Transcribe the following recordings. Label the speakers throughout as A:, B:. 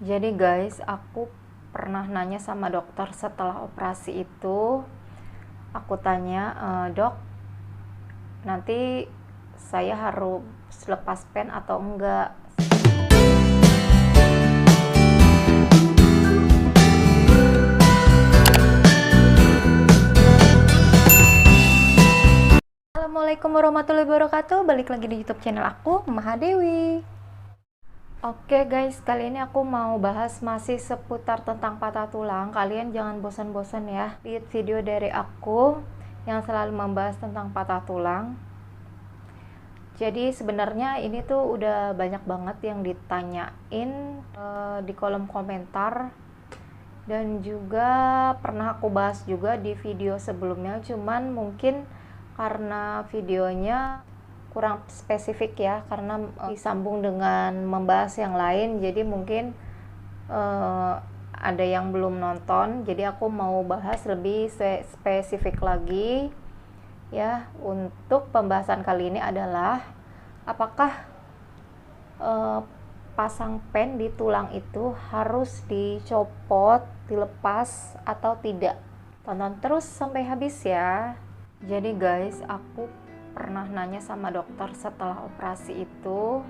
A: Jadi guys, aku pernah nanya sama dokter setelah operasi itu. Aku tanya, "Dok, nanti saya harus lepas pen atau enggak?" Assalamualaikum warahmatullahi wabarakatuh. Balik lagi di YouTube channel aku, Mahadewi. Oke guys, kali ini aku mau bahas masih seputar tentang patah tulang. Kalian jangan bosan-bosan ya lihat video dari aku yang selalu membahas tentang patah tulang. Jadi sebenarnya ini tuh udah banyak banget yang ditanyain di kolom komentar, dan juga pernah aku bahas juga di video sebelumnya, cuman mungkin karena videonya kurang spesifik ya, karena disambung dengan membahas yang lain, jadi mungkin ada yang belum nonton, jadi aku mau bahas lebih spesifik lagi ya. Untuk pembahasan kali ini adalah apakah pasang pen di tulang itu harus dicopot, dilepas atau tidak. Tonton terus sampai habis ya. Jadi guys, aku pernah nanya sama dokter setelah operasi itu.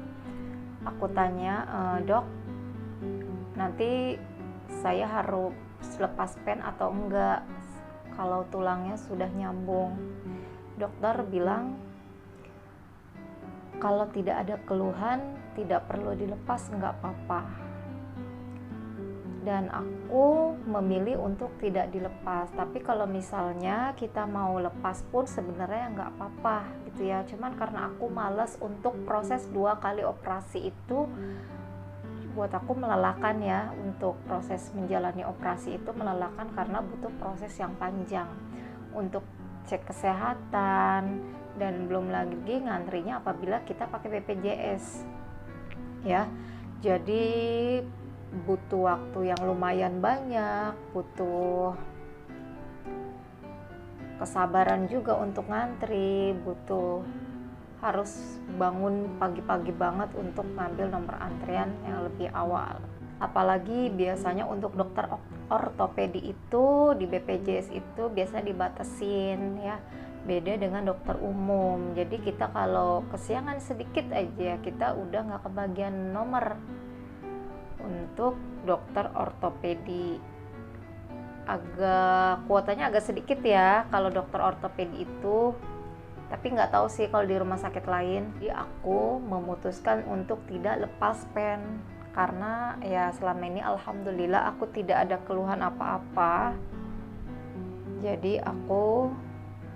A: Aku tanya, "Dok, nanti saya harus lepas pen atau enggak kalau tulangnya sudah nyambung?" Dokter bilang kalau tidak ada keluhan, tidak perlu dilepas, enggak apa-apa. Dan aku memilih untuk tidak dilepas. Tapi kalau misalnya kita mau lepas pun sebenarnya nggak apa-apa gitu ya. Cuman karena aku males untuk proses 2 kali operasi itu, buat aku melelahkan ya. Untuk proses menjalani operasi itu melelahkan karena butuh proses yang panjang untuk cek kesehatan, dan belum lagi ngantrinya apabila kita pakai BPJS ya. Jadi butuh waktu yang lumayan banyak, butuh kesabaran juga untuk ngantri, butuh harus bangun pagi-pagi banget untuk ngambil nomor antrian yang lebih awal. Apalagi biasanya untuk dokter ortopedi itu di BPJS itu biasanya dibatasin ya, beda dengan dokter umum. Jadi kita kalau kesiangan sedikit aja kita udah nggak kebagian nomor. Untuk dokter ortopedi kuotanya agak sedikit ya kalau dokter ortopedi itu, tapi nggak tahu sih kalau di rumah sakit lain. Jadi aku memutuskan untuk tidak lepas pen karena ya selama ini alhamdulillah aku tidak ada keluhan apa-apa. Jadi aku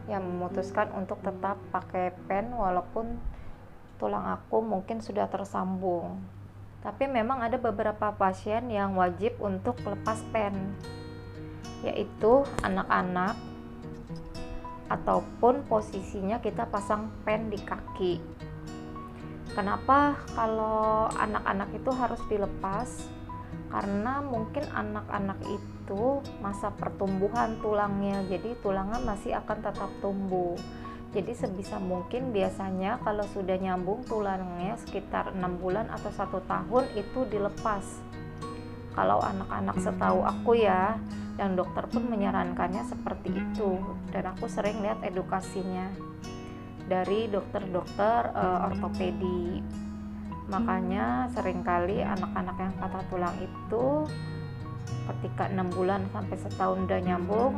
A: yang memutuskan untuk tetap pakai pen walaupun tulang aku mungkin sudah tersambung. Tapi memang ada beberapa pasien yang wajib untuk lepas pen, yaitu anak-anak ataupun posisinya kita pasang pen di kaki. Kenapa kalau anak-anak itu harus dilepas? Karena mungkin anak-anak itu masa pertumbuhan tulangnya, jadi tulangnya masih akan tetap tumbuh. Jadi sebisa mungkin biasanya kalau sudah nyambung tulangnya sekitar 6 bulan atau 1 tahun itu dilepas. Kalau anak-anak setahu aku ya, dan dokter pun menyarankannya seperti itu. Dan aku sering lihat edukasinya dari dokter-dokter ortopedi. Makanya seringkali anak-anak yang patah tulang itu ketika 6 bulan sampai setahun udah nyambung,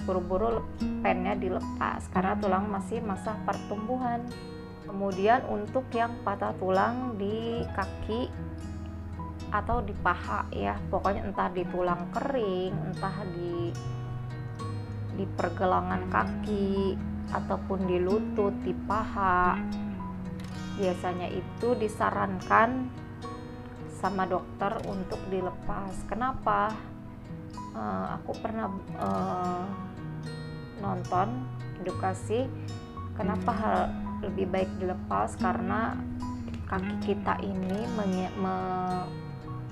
A: buru-buru pennya dilepas karena tulang masih masa pertumbuhan. Kemudian untuk yang patah tulang di kaki atau di paha ya, pokoknya entah di tulang kering, entah di pergelangan kaki ataupun di lutut, di paha, biasanya itu disarankan sama dokter untuk dilepas. Kenapa? Aku pernah nonton edukasi kenapa lebih baik dilepas, karena kaki kita ini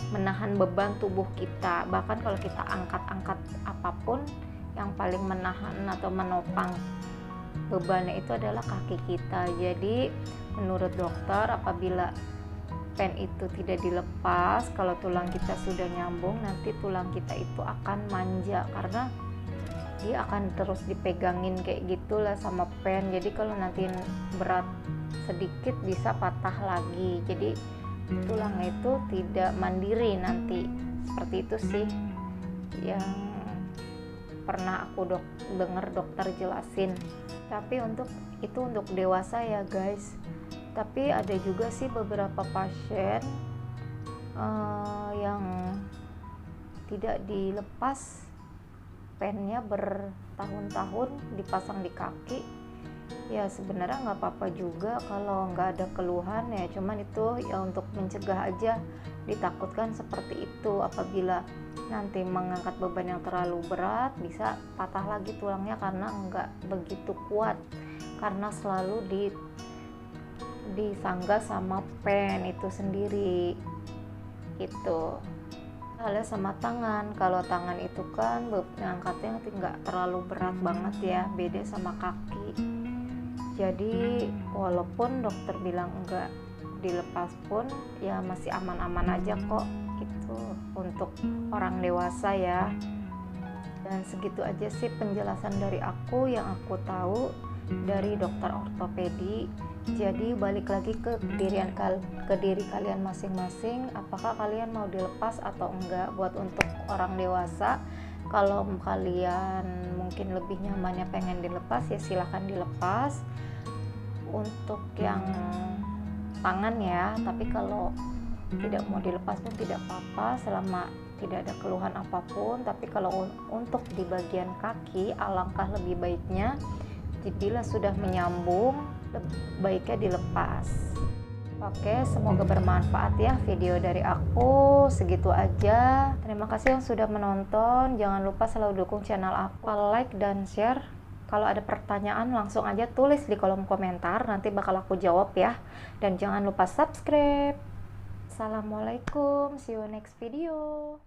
A: menahan beban tubuh kita. Bahkan kalau kita angkat-angkat apapun, yang paling menahan atau menopang bebannya itu adalah kaki kita. Jadi menurut dokter apabila pen itu tidak dilepas, kalau tulang kita sudah nyambung, nanti tulang kita itu akan manja karena dia akan terus dipegangin kayak gitulah sama pen. Jadi kalau nanti berat sedikit bisa patah lagi, jadi tulangnya itu tidak mandiri nanti. Seperti itu sih yang pernah aku dengar dokter jelasin. Tapi untuk dewasa ya guys. Tapi ada juga sih beberapa pasien yang tidak dilepas pennya bertahun-tahun dipasang di kaki. Ya sebenarnya nggak apa-apa juga kalau nggak ada keluhan ya, cuman itu ya untuk mencegah aja. Ditakutkan seperti itu, apabila nanti mengangkat beban yang terlalu berat bisa patah lagi tulangnya karena nggak begitu kuat, karena selalu disangga sama pen itu sendiri gitu. Halnya sama tangan, kalau tangan itu kan ngangkatnya nggak terlalu berat banget ya, beda sama kaki. Jadi walaupun dokter bilang enggak dilepas pun ya masih aman-aman aja kok gitu untuk orang dewasa ya. Dan segitu aja sih penjelasan dari aku yang aku tahu dari dokter ortopedi. Jadi balik lagi ke diri kalian masing-masing, apakah kalian mau dilepas atau enggak. Buat untuk orang dewasa, kalau kalian mungkin lebih nyamannya pengen dilepas ya silahkan dilepas untuk yang tangan ya. Tapi kalau tidak mau dilepas pun tidak apa-apa selama tidak ada keluhan apapun. Tapi kalau untuk di bagian kaki, alangkah lebih baiknya bila sudah menyambung baiknya dilepas. Oke, semoga bermanfaat ya video dari aku. Segitu aja. Terima kasih yang sudah menonton. Jangan lupa selalu dukung channel aku, like dan share. Kalau ada pertanyaan langsung aja tulis di kolom komentar, nanti bakal aku jawab ya. Dan jangan lupa subscribe. Assalamualaikum, see you next video.